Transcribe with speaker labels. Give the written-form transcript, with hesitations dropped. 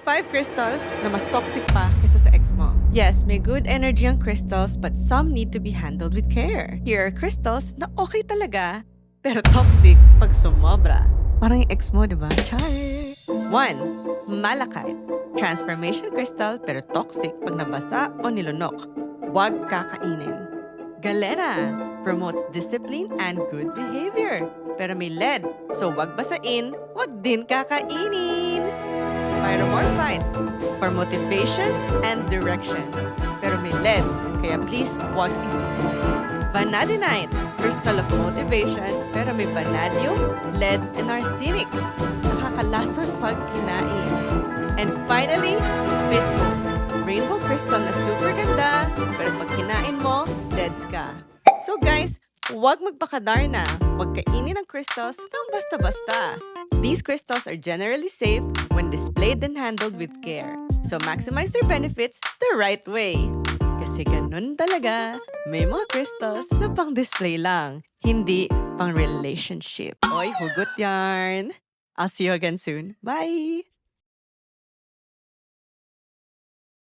Speaker 1: 5 crystals na mas toxic pa kaysa sa ex mo. Yes, may good energy ang crystals but some need to be handled with care. Here are crystals na okay talaga pero toxic pag sumobra. Parang yung ex mo, di ba? Char! 1. Malachite. Transformation crystal pero toxic pag nabasa o nilunok. Huwag kakainin. Galena promotes discipline and good behavior. Pero may lead, so wag basain, wag din kakainin. Pyromorphine for motivation and direction. Pero may lead, kaya please wag isubo. Vanadinite, crystal of motivation, pero may vanadium, lead, and arsenic. Nakakalason pag kinain. And finally, bismuth. Rainbow crystal na super ganda, pero pag kinain mo, deads ka. So guys, huwag magpakadarna. Huwag kainin ang crystals ng basta-basta. These crystals are generally safe when displayed and handled with care. So maximize their benefits the right way. Kasi ganun talaga, may mga crystals na pang-display lang, hindi pang-relationship. Oy, hugot yarn! I'll see you again soon. Bye!